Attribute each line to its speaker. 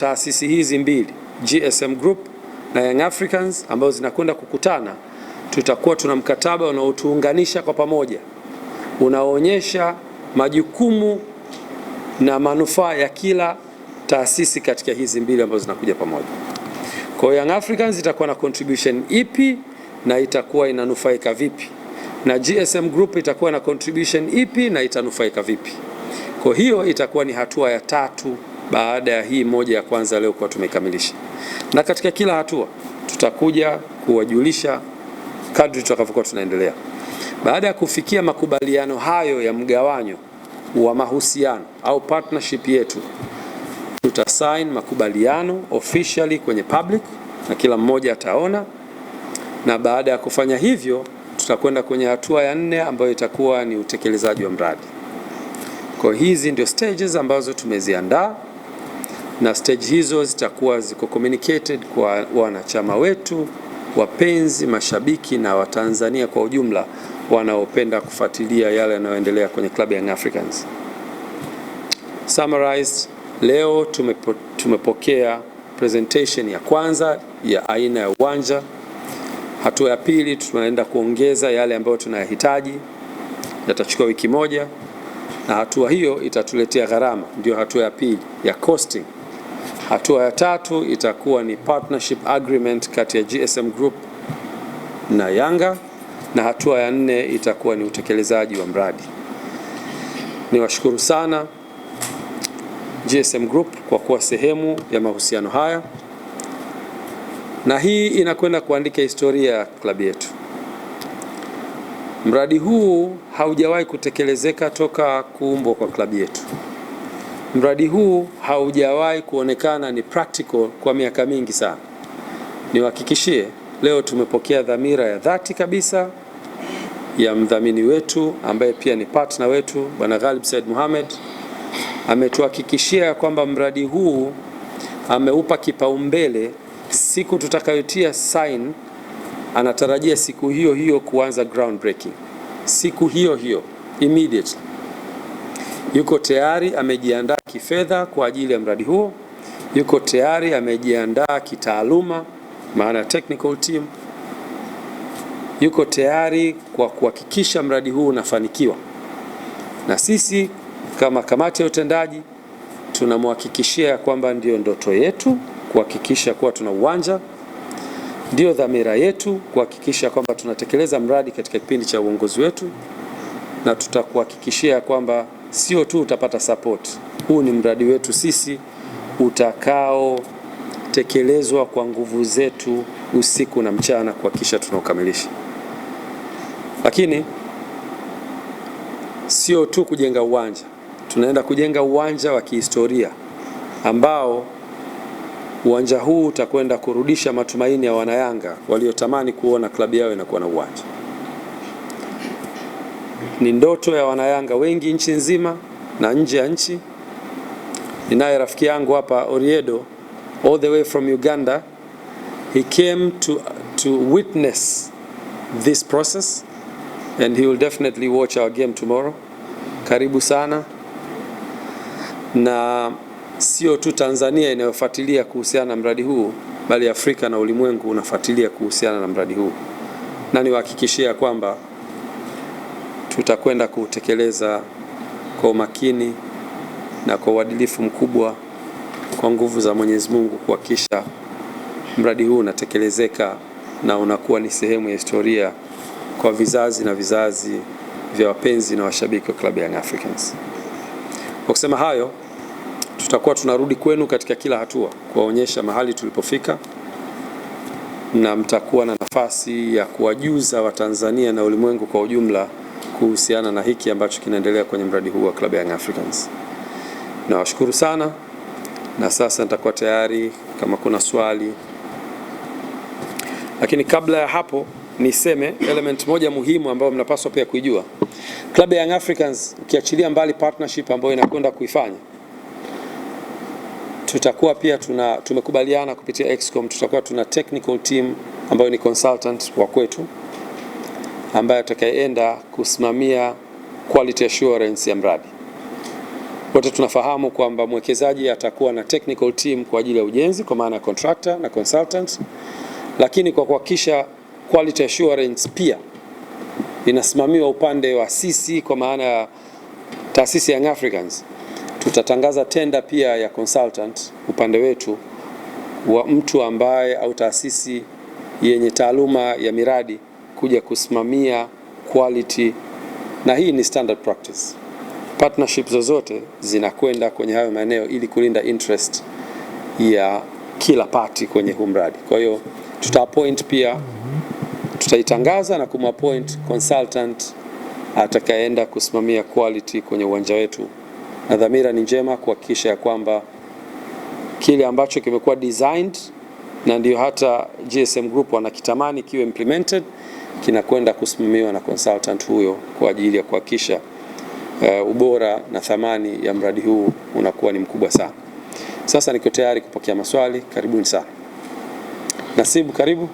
Speaker 1: taasisi hizi mbili, GSM Group na Young Africans, ambazo zinakwenda kukutana, tutakuwa tuna mkataba unaotuunganisha kwa pamoja, unaoonyesha majukumu na manufaa ya kila taasisi katika hizi mbili ambazo zinakuja pamoja. Kwa Young Africans itakuwa na contribution ipi na itakuwa inanufaika vipi, na GSM Group itakuwa na contribution ipi na itanufaika vipi. Kwa hiyo itakuwa ni hatua ya tatu baada ya hii moja ya kwanza leo kwa tumekamilisha, na katika kila hatua tutakuja kuwajulisha kadri tutakavyokuwa tunaendelea. Baada ya kufikia makubaliano hayo ya mgawanyo wa mahusiano au partnership yetu, tutasign makubaliano officially kwenye public na kila mmoja ataona, na baada ya kufanya hivyo tutakwenda kwenye hatua ya 4 ambayo itakuwa ni utekelezaji wa mradi. Kwa hizi ndio stages ambazo tumeziandaa, na stage hizo zitakuwa ziko communicated kwa wanachama wetu, wapenzi, mashabiki na Watanzania kwa ujumla wanaopenda kufuatilia yale yanayoendelea kwenye klabu ya Young Africans. Summarized, leo tumepokea presentation ya kwanza ya aina ya uwanja. Hatua ya pili tunaenda kuongeza yale ambayo tunayahitaji, yatachukua wiki moja, na hatua hiyo itatuletea gharama, ndio hatua ya pili ya costing. Hatua ya tatu itakuwa ni partnership agreement kati ya GSM Group na Yanga, na hatua ya 4 itakuwa ni utekelezaji wa mradi. Niwashukuru sana GSM Group kwa kuwa sehemu ya mahusiano haya, na hii inakwenda kuandika historia ya klabu yetu. Mradi huu haujawahi kutekelezeka toka kuumbwa kwa klabu yetu. Mradi huu haujawahi kuonekana ni practical kwa miaka mingi sana. Niwahakikishie leo tumepokea dhamira ya dhati kabisa ya mdhamini wetu ambaye pia ni partner wetu, Bwana Ghalib Said Mohamed. Ametuhakikishia kwamba mradi huu ameupa kipaumbele. Siku tutakayotia sign, anatarajia siku hiyo hiyo kuanza groundbreaking. Siku hiyo hiyo immediately. Yuko tayari amejiandaa kifedha kwa ajili ya mradi huo. Yuko tayari amejiandaa kitaaluma, maana technical team. Yuko tayari kwa kuhakikisha mradi huu unafanikiwa. Na sisi kama kamati ya utendaji tunamhakikishia kwamba ndio ndoto yetu kuhakikisha kuwa tuna uwanja, ndio dhamira yetu kuhakikisha kwamba tunatekeleza mradi katika kipindi cha uongozi wetu, na tutakuhakikishia kwamba sio tu utapata support. Huu ni mradi wetu sisi utakao tekelezwa kwa nguvu zetu usiku na mchana kuhakikisha tunaukamilisha. Lakini sio tu kujenga uwanja, tunaenda kujenga uwanja wa kihistoria ambao uwanja huu utakwenda kurudisha matumaini ya wanayanga waliotamani kuona klabu yao inakuwa na uwanja. Ni ndoto ya wanayanga wengi nchi nzima na nje ya nchi. Ninaye rafiki yangu hapa Oriedo, all the way from Uganda. He came to witness this process and he will definitely watch our game tomorrow. Karibu sana. Na sio tu Tanzania inayofuatilia kuhusiana na mradi huu, bali Afrika na ulimwengu unafuatilia kuhusiana na mradi huu. Na niwahakikishia kwamba tutakwenda kutekeleza kwa umakini na kwa uadilifu mkubwa kwa nguvu za Mwenyezi Mungu kuhakikisha mradi huu unatekelezeka na unakuwa ni sehemu ya historia kwa vizazi na vizazi vya wapenzi na washabiki wa klabu ya Young Africans. Kwa kusema hayo, tutakuwa tunarudi kwenu katika kila hatua kuwaonyesha mahali tulipofika, na mtakuwa na nafasi ya kuwajuza Watanzania na ulimwengu kwa ujumla kuhusiana na hiki ambacho kinaendelea kwenye mradi huu wa klabu ya Young Africans. Nawashukuru sana, na sasa nitakuwa tayari kama kuna swali. Lakini kabla ya hapo niseme element moja muhimu ambayo mnapaswa pia kuijua. Klabu ya Young Africans ukiachilia mbali partnership ambayo inakwenda kuifanya, tutakuwa pia tumekubaliana kupitia Excom, tutakuwa tuna technical team ambayo ni consultant wa kwetu ambaye atakayeenda kusimamia quality assurance ya mradi. Wote tunafahamu kwamba mwekezaji atakuwa na technical team kwa ajili ya ujenzi kwa maana ya contractor na consultant, lakini kwa kuhakikisha quality assurance pia inasimamiwa upande wa sisi kwa maana ya taasisi Young Africans. Tutatangaza tenda pia ya consultant upande wetu wa mtu ambaye au taasisi yenye taaluma ya miradi kuja kusimamia quality, na hii ni standard practice. Partnership zozote zinakwenda kwenye hayo maeneo ili kulinda interest ya kila party kwenye huu mradi. Kwa hiyo appoint pia, tutaitangaza na appoint consultant atakayeenda kusimamia quality kwenye uwanja wetu, na dhamira ni njema kuhakikisha ya kwamba kile ambacho kimekuwa designed na ndio hata GSM Group wanakitamani kiwe implemented kinakwenda kusimamiwa na consultant huyo kwa ajili ya kuhakikisha ubora na thamani ya mradi huu unakuwa ni mkubwa sana. Sasa niko tayari kupokea maswali, karibuni sana. Nasibu, karibu.